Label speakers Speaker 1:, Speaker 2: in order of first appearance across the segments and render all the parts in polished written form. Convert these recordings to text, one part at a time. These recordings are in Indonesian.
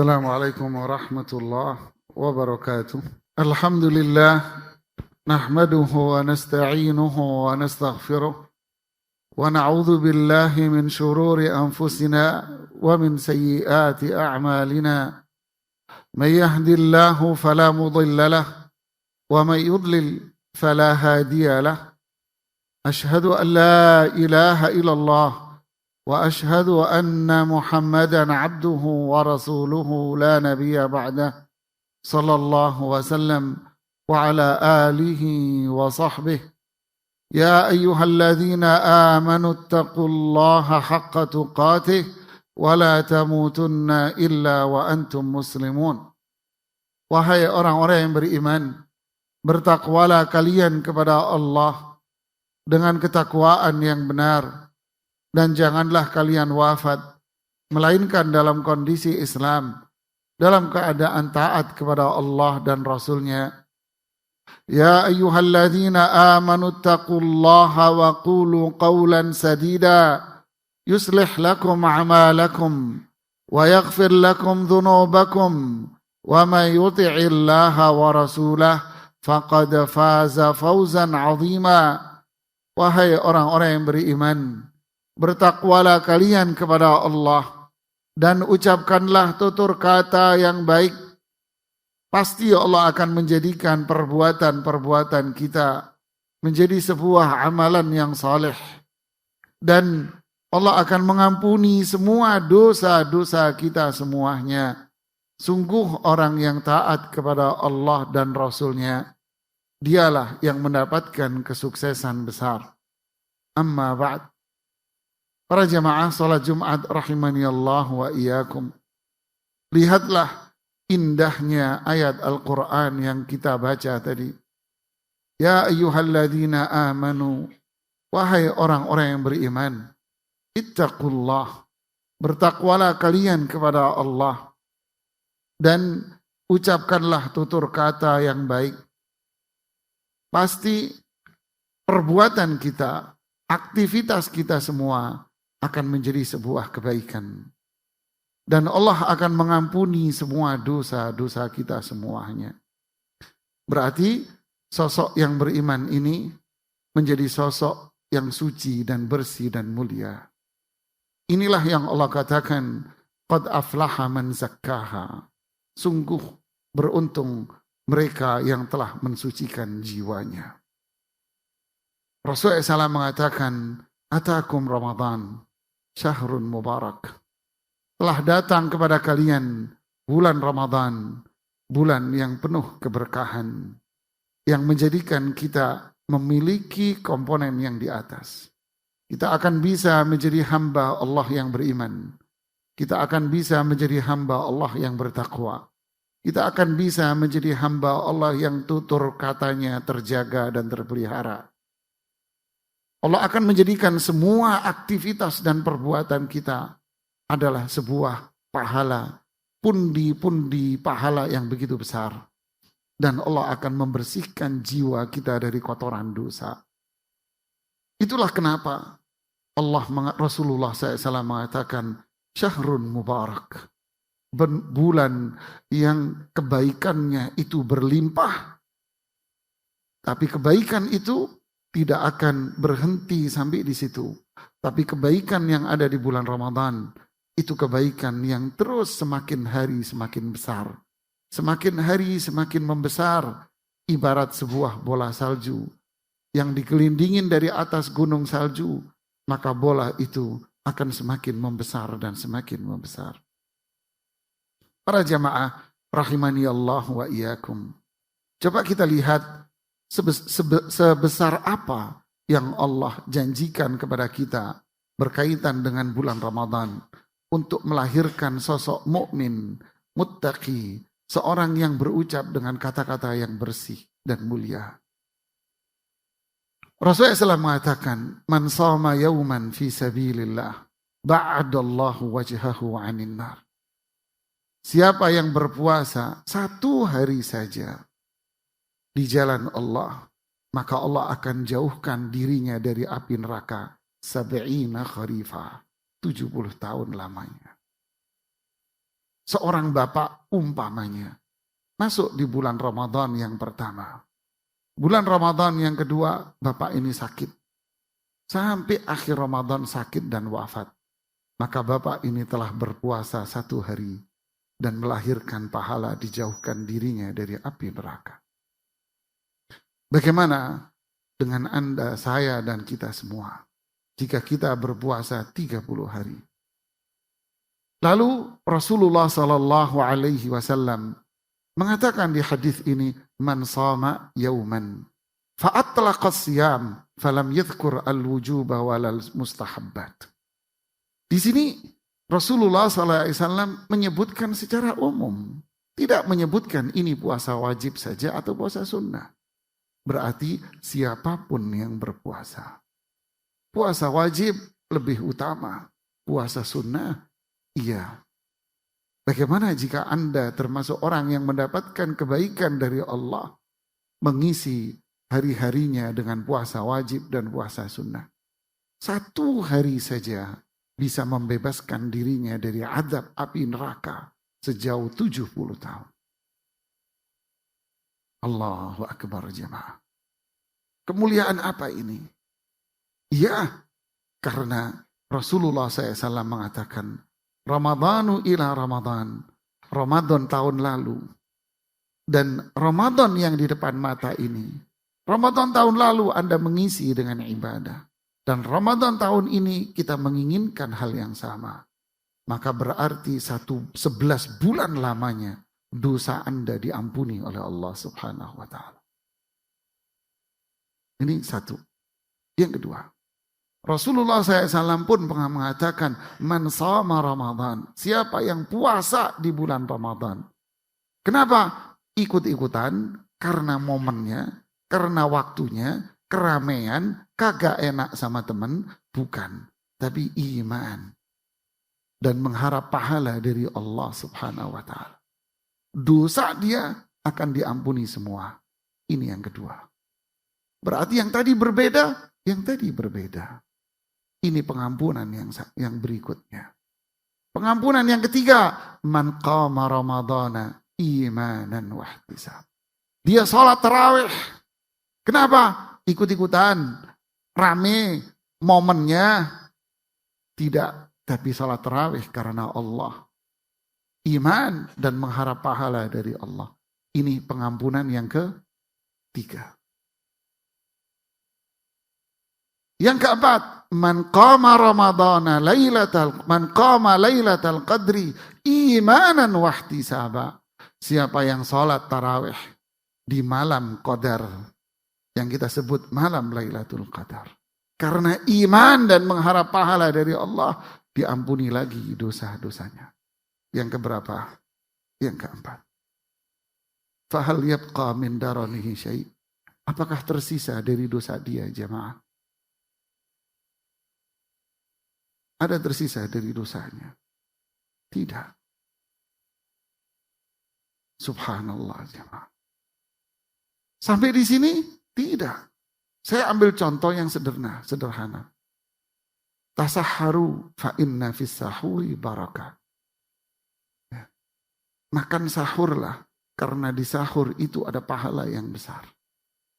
Speaker 1: Assalamualaikum warahmatullahi wabarakatuh. Alhamdulillah nahmaduhu wa nasta'inuhu wa nastaghfiruh wa na'udzu billahi min shururi anfusina wa min sayyiati a'malina. Man yahdihillahu fala mudilla lahu wa man yudlil fala hadiya lahu. Ashhadu an la ilaha illallah وأشهد أن محمدا عبده ورسوله لا نبي بعده صلى الله وسلم وعلى آله وصحبه يا أيها الذين آمنوا اتقوا الله حق تقاته ولا تموتن إلا وأنتم مسلمون. Wahai orang-orang yang beriman, bertakwalah kalian kepada Allah dengan ketakwaan yang benar. Dan janganlah kalian wafat, melainkan dalam kondisi Islam, dalam keadaan taat kepada Allah dan Rasulnya. Ya ayyuhalladzina amanu taqullaha wa qulu qawlan sadida, yuslih lakum a'malakum, wa yaghfir lakum dhunubakum, wa man yuti'illaha wa rasulah, faqad faza fawzan 'azima. Wahai orang-orang yang beriman, bertakwalah kalian kepada Allah dan ucapkanlah tutur kata yang baik. Pasti Allah akan menjadikan perbuatan-perbuatan kita menjadi sebuah amalan yang saleh. Dan Allah akan mengampuni semua dosa-dosa kita semuanya. Sungguh orang yang taat kepada Allah dan Rasulnya, dialah yang mendapatkan kesuksesan besar. Amma ba'd. Para jamaah salat Jumat rahimani Allah wa iyyakum. Lihatlah indahnya ayat Al-Quran yang kita baca tadi. Ya ayyuhalladzina amanu, wahai orang-orang yang beriman, ittaqullah, bertakwalah kalian kepada Allah dan ucapkanlah tutur kata yang baik. Pasti perbuatan kita, aktivitas kita semua akan menjadi sebuah kebaikan. Dan Allah akan mengampuni semua dosa-dosa kita semuanya. Berarti sosok yang beriman ini menjadi sosok yang suci dan bersih dan mulia. Inilah yang Allah katakan, qad aflaha man zakkaha. Sungguh beruntung mereka yang telah mensucikan jiwanya. Rasulullah SAW mengatakan, atakum Ramadan syahrun mubarak. Telah datang kepada kalian bulan Ramadan, bulan yang penuh keberkahan, yang menjadikan kita memiliki komponen yang di atas. Kita akan bisa menjadi hamba Allah yang beriman. Kita akan bisa menjadi hamba Allah yang bertakwa. Kita akan bisa menjadi hamba Allah yang tutur katanya terjaga dan terpelihara. Allah akan menjadikan semua aktivitas dan perbuatan kita adalah sebuah pahala, pundi-pundi pahala yang begitu besar. Dan Allah akan membersihkan jiwa kita dari kotoran dosa. Itulah kenapa Rasulullah SAW mengatakan, syahrun mubarak. Bulan yang kebaikannya itu berlimpah. Tapi kebaikan itu tidak akan berhenti sampai di situ. Tapi kebaikan yang ada di bulan Ramadan, itu kebaikan yang terus semakin hari semakin besar. Semakin hari semakin membesar. Ibarat sebuah bola salju yang dikelindingin dari atas gunung salju. Maka bola itu akan semakin membesar dan semakin membesar. Para jamaah rahimani Allah wa iyyakum. Coba kita lihat sebesar apa yang Allah janjikan kepada kita berkaitan dengan bulan Ramadan untuk melahirkan sosok mukmin, muttaqi, seorang yang berucap dengan kata-kata yang bersih dan mulia. Rasulullah SAW mengatakan, man shama yawman fi sabilillah ba'adallahu wajhahu 'anil nar. Siapa yang berpuasa satu hari saja di jalan Allah, maka Allah akan jauhkan dirinya dari api neraka 70 kharifah, 70 tahun lamanya. seorang bapak umpamanya masuk di bulan Ramadan yang pertama. Bulan Ramadan yang kedua, bapak ini sakit. Sampai akhir Ramadan sakit dan wafat. Maka bapak ini telah berpuasa 1 hari dan melahirkan pahala dijauhkan dirinya dari api neraka. Bagaimana dengan Anda, saya, dan kita semua jika kita berpuasa 30 hari? Lalu Rasulullah Sallallahu Alaihi Wasallam mengatakan di hadis ini, man sama yauman fa'atlaqa siyam falam yadhkur al-wujuba walal mustahabbat. Di sini Rasulullah SAW menyebutkan secara umum, tidak menyebutkan ini puasa wajib saja atau puasa sunnah. Berarti siapapun yang berpuasa. Puasa wajib lebih utama, puasa sunnah iya. Bagaimana jika Anda termasuk orang yang mendapatkan kebaikan dari Allah, mengisi hari-harinya dengan puasa wajib dan puasa sunnah? 1 hari saja bisa membebaskan dirinya dari azab api neraka sejauh 70 tahun. Allahu Akbar jemaah. Kemuliaan apa ini? Ya, karena Rasulullah SAW mengatakan, Ramadhanu ila Ramadan. Ramadan tahun lalu. Dan Ramadan yang di depan mata ini. Ramadan tahun lalu Anda mengisi dengan ibadah. Dan Ramadan tahun ini kita menginginkan hal yang sama. Maka berarti 11 bulan lamanya dosa Anda diampuni oleh Allah Subhanahu wa Ta'ala. Ini 1. Yang kedua, Rasulullah SAW pun mengatakan, man sama Ramadan, siapa yang puasa di bulan Ramadan. Kenapa ikut-ikutan? Karena momennya, karena waktunya, keramaian, kagak enak sama teman, bukan. Tapi iman. Dan mengharap pahala dari Allah Subhanahu wa Ta'ala. Dosa dia akan diampuni semua. Ini yang kedua. Berarti yang tadi berbeda, yang tadi berbeda. Ini pengampunan yang berikutnya. Pengampunan yang ketiga, man qama ramadhana imanan wa ihtisab. Dia sholat tarawih. Kenapa? Ikut-ikutan, rame, momennya tidak, tapi sholat tarawih karena Allah. Iman dan mengharap pahala dari Allah. Ini pengampunan yang ketiga. Yang keempat, man qama ramadhana man qama lailatal qadri imanan wa ihtisaba. Siapa yang sholat tarawih di malam qadar, yang kita sebut malam Lailatul Qadar. Karena iman dan mengharap pahala dari Allah, diampuni lagi dosa-dosanya. Yang keberapa? Yang keempat. Fahal yabqa min daranihi syai'. Apakah tersisa dari dosa dia, jemaah? Ada tersisa dari dosanya? Tidak. Subhanallah, jemaah. Sampai di sini? Tidak. Saya ambil contoh yang sederhana. Tasahharu fa inna fis sahuri barakah. Ya. Makan sahurlah, karena di sahur itu ada pahala yang besar.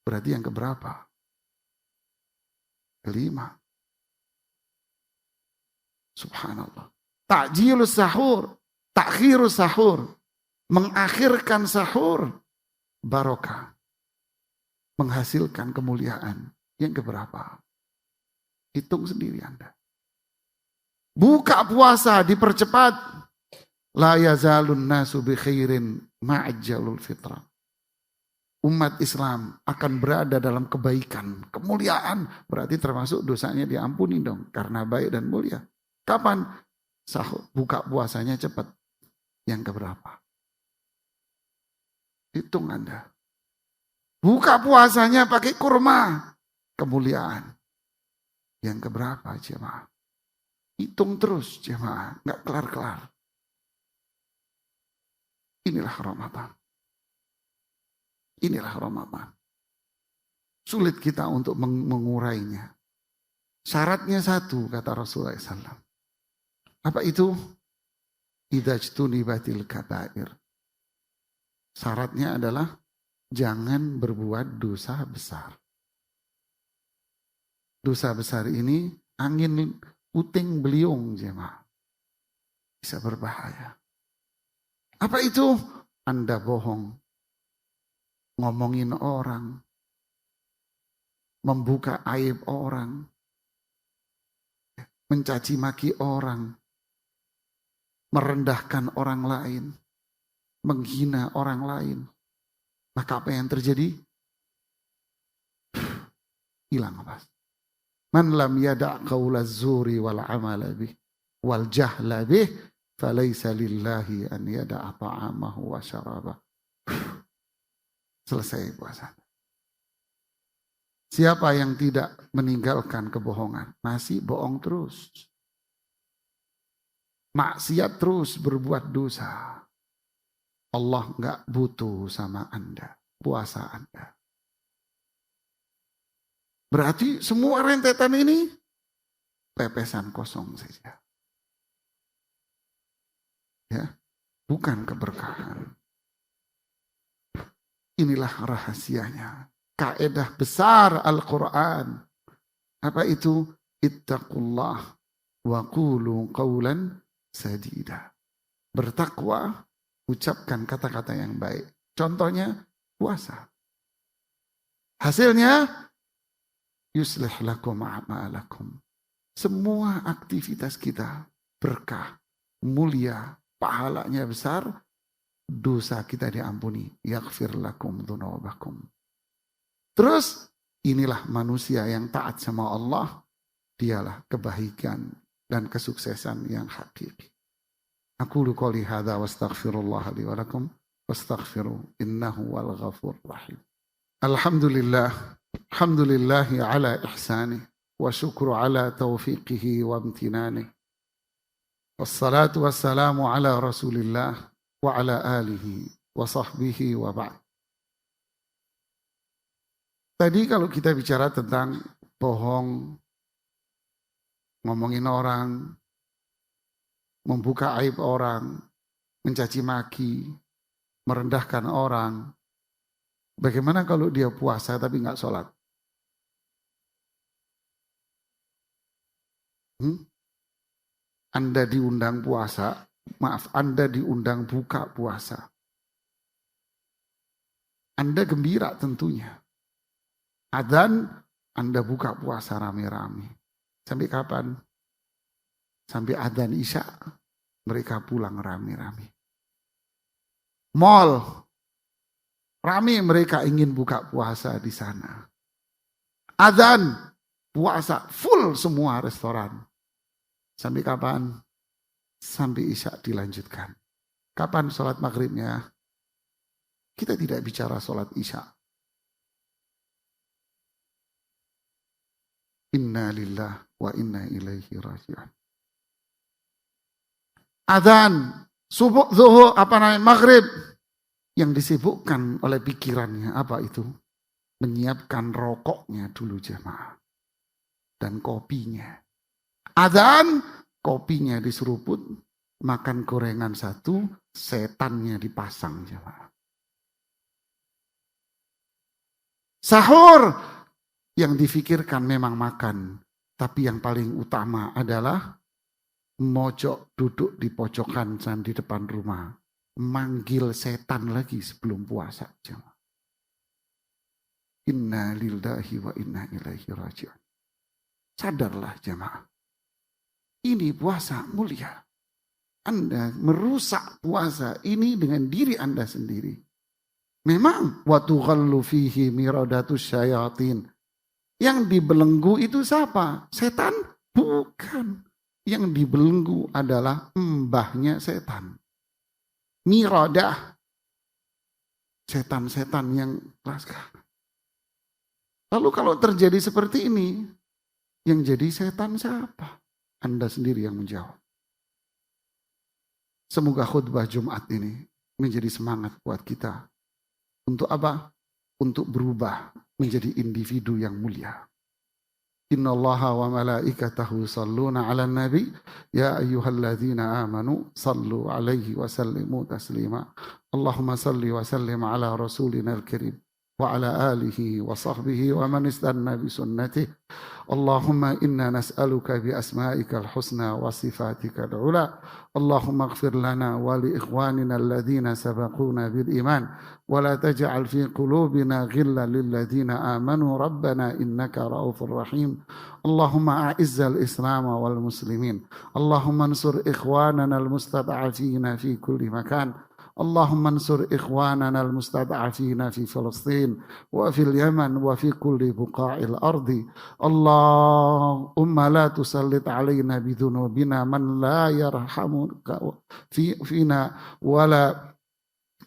Speaker 1: Berarti yang keberapa? Kelima. Subhanallah. Ta'jilus sahur, takhirus sahur, mengakhirkan sahur, barokah. Menghasilkan kemuliaan. Yang keberapa? Hitung sendiri Anda. Buka puasa dipercepat. La yazalun nasu bi khairin ma'ajjalul fitrah. Umat Islam akan berada dalam kebaikan, kemuliaan. Berarti termasuk dosanya diampuni dong. Karena baik dan mulia. Kapan? Sahur. Buka puasanya cepat. Yang keberapa? Hitung Anda. Buka puasanya pakai kurma. Kemuliaan. Yang keberapa jemaah? Hitung terus jemaah. Nggak kelar-kelar. Inilah Ramadan. Inilah Ramadan. Sulit kita untuk mengurainya. Syaratnya satu kata Rasulullah SAW. Apa itu? idzajtunibatil kabair. Syaratnya adalah jangan berbuat dosa besar. Dosa besar ini angin puting beliung jemaah. Bisa berbahaya. Apa itu? Anda bohong, ngomongin orang, membuka aib orang, mencaci maki orang, merendahkan orang lain, menghina orang lain. Maka apa yang terjadi? Hilang pas. Man lam yada' qaula zuri wal amala bih wal jahla bih falaysa lillahi an yada'a ta'amahu wa syarabah. Selesai puasa. Siapa yang tidak meninggalkan kebohongan, masih bohong terus. Maksiat terus, berbuat dosa. Allah nggak butuh sama Anda, puasa Anda. Berarti semua rentetan ini pepesan kosong saja. Ya, bukan keberkahan. Inilah rahasianya. Kaedah besar Al-Quran. Apa itu? Ittaqullah wa qulu qawlan sadida. Bertakwa, ucapkan kata-kata yang baik. Contohnya puasa. Hasilnya yuslih lakum a'malakum. Semua aktivitas kita berkah, mulia, pahalanya besar, dosa kita diampuni. Yaghfir lakum dzunubakum. Terus inilah manusia yang taat sama Allah, dialah kebaikan dan kesuksesan yang hakiki. Aqulu qouli hadza wastaghfirullah li wa lakum wastaghfiru innahu wal ghafurur rahim. Alhamdulillah, alhamdulillahi ala ihsanih wa syukru ala taufiqihi wa amtinanih. Wassalatu wassalamu ala Rasulillah wa ala alihi wa sahbihi wa ba'd. Tadi kalau kita bicara tentang bohong, ngomongin orang, membuka aib orang, mencaci maki, merendahkan orang. Bagaimana kalau dia puasa tapi nggak sholat? Anda diundang puasa, maaf, Anda diundang buka puasa. Anda gembira tentunya. Adzan, Anda buka puasa rame-rame. Sampai kapan? Sampai adzan Isya, mereka pulang rame-rame. Mall, rame mereka ingin buka puasa di sana. Adzan, puasa, full semua restoran. Sampai kapan? Sampai Isya dilanjutkan. Kapan sholat maghribnya? Kita tidak bicara sholat Isya. Inna lillah wa inna ilaihi raji'un. Adzan, subuh, zuhur, maghrib. Yang disibukkan oleh pikirannya apa itu? Menyiapkan rokoknya dulu jemaah. Dan kopinya. Adzan, kopinya diseruput, makan gorengan satu, setannya dipasang jemaah. Sahur, yang difikirkan memang makan, tapi yang paling utama adalah mojok duduk di pojokan dan di depan rumah, manggil setan lagi sebelum puasa. Inna lillahi wa inna ilaihi raji'un. Sadarlah jemaah, ini puasa mulia. Anda merusak puasa ini dengan diri Anda sendiri. Memang wa tughallu fihi miradatus syayatin. Yang dibelenggu itu siapa? Setan? Bukan. Yang dibelenggu adalah mbahnya setan. Miradah. Setan-setan yang laskar. Lalu kalau terjadi seperti ini, yang jadi setan siapa? Anda sendiri yang menjawab. Semoga khutbah Jumat ini menjadi semangat buat kita. Untuk apa? Untuk berubah menjadi individu yang mulia. Innallaha wa malaikatahu yusalluna 'alan nabi ya ayyuhalladzina amanu sallu 'alaihi wa sallimu taslima. Allahumma salli wa sallim ala rasulinal karim wa ala alihi wa sahbihi wa man istanna bi sunnatihi. Allahumma inna nas'aluka bi asma'ikal husna wa sifatikal ula. Allahumma ighfir lana wa li ikhwanina alladhina sabaquna bil iman wa la taj'al fi qulubina ghillan lil ladzina amanu rabbana innaka ra'ufur rahim. Allahumma a'izzal islam wal muslimin. Allahumma ansur ikhwanana al mustad'afina fi kulli makan. اللهم انصر إخواننا المستضعفين في فلسطين وفي اليمن وفي كل بقاع الأرض. اللهم لا تسلط علينا بذنوبنا من لا يرحمك فينا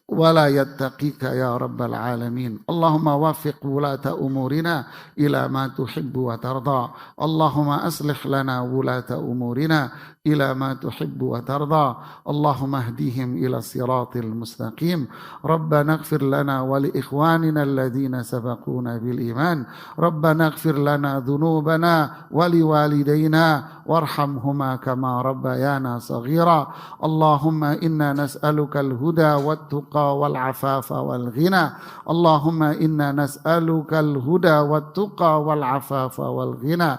Speaker 1: ولا يتقيك يا رب العالمين. اللهم وفق ولاة أمورنا إلى ما تحب وترضى. اللهم أصلح لنا ولاة أمورنا إلى ما تحب وترضى. اللهم اهديهم إلى الصراط المستقيم. ربنا اغفر لنا ولإخواننا الذين سبقونا بالإيمان. ربنا اغفر لنا ذنوبنا ولوالدينا وارحمهما كما ربيانا صغيرا. اللهم إنا نسألك الهدى والتقى والعفاف والغنى. اللهم إنا نسألك الهدى والتقى والعفاف والغنى.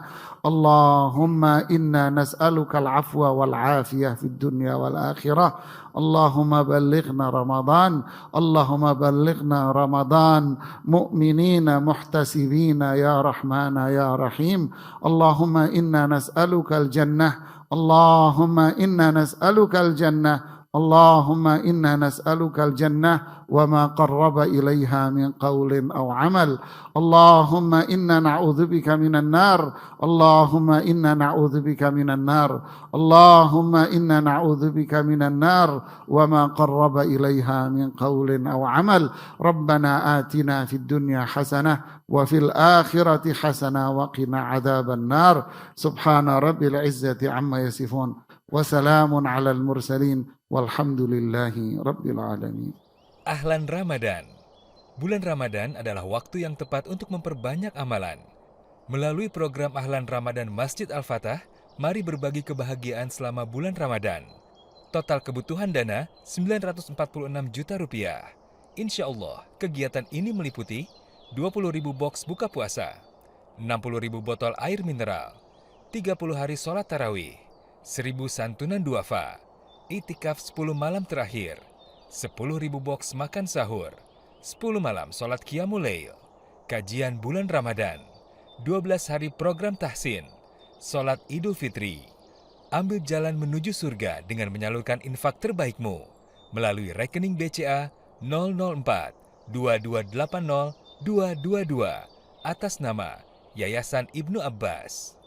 Speaker 1: اللهم إنا نسألك العفو والعافية في الدنيا والآخرة. اللهم بلغنا رمضان. اللهم بلغنا رمضان مؤمنين محتسبين يا رحمن يا رحيم. اللهم إنا نسألك الجنة. اللهم إنا نسألك الجنة. اللهم إنا نسألك الجنة وما قرب إليها من قول أو عمل. اللهم إنا نعوذ بك من النار. اللهم إنا نعوذ بك من النار. اللهم إنا نعوذ بك من النار وما قرب إليها من قول أو عمل. ربنا آتنا في الدنيا حسنة وفي الآخرة حسنة وقنا عذاب النار. سبحان رب العزة عما يصفون وسلام على المرسلين walhamdulillahi rabbil alamin.
Speaker 2: Ahlan Ramadan. Bulan Ramadan adalah waktu yang tepat untuk memperbanyak amalan. Melalui program Ahlan Ramadan Masjid Al-Fatah, mari berbagi kebahagiaan selama bulan Ramadan. Total kebutuhan dana 946 juta rupiah. Insya Allah, kegiatan ini meliputi 20.000 box buka puasa, 60.000 botol air mineral, 30 hari sholat tarawih, 1.000 santunan duafa, Itikaf 10 malam terakhir, 10.000 box makan sahur, 10 malam sholat qiyamul lail, kajian bulan Ramadan, 12 hari program tahsin, sholat Idul Fitri. Ambil jalan menuju surga dengan menyalurkan infak terbaikmu melalui rekening BCA 004 2280 222 atas nama Yayasan Ibnu Abbas.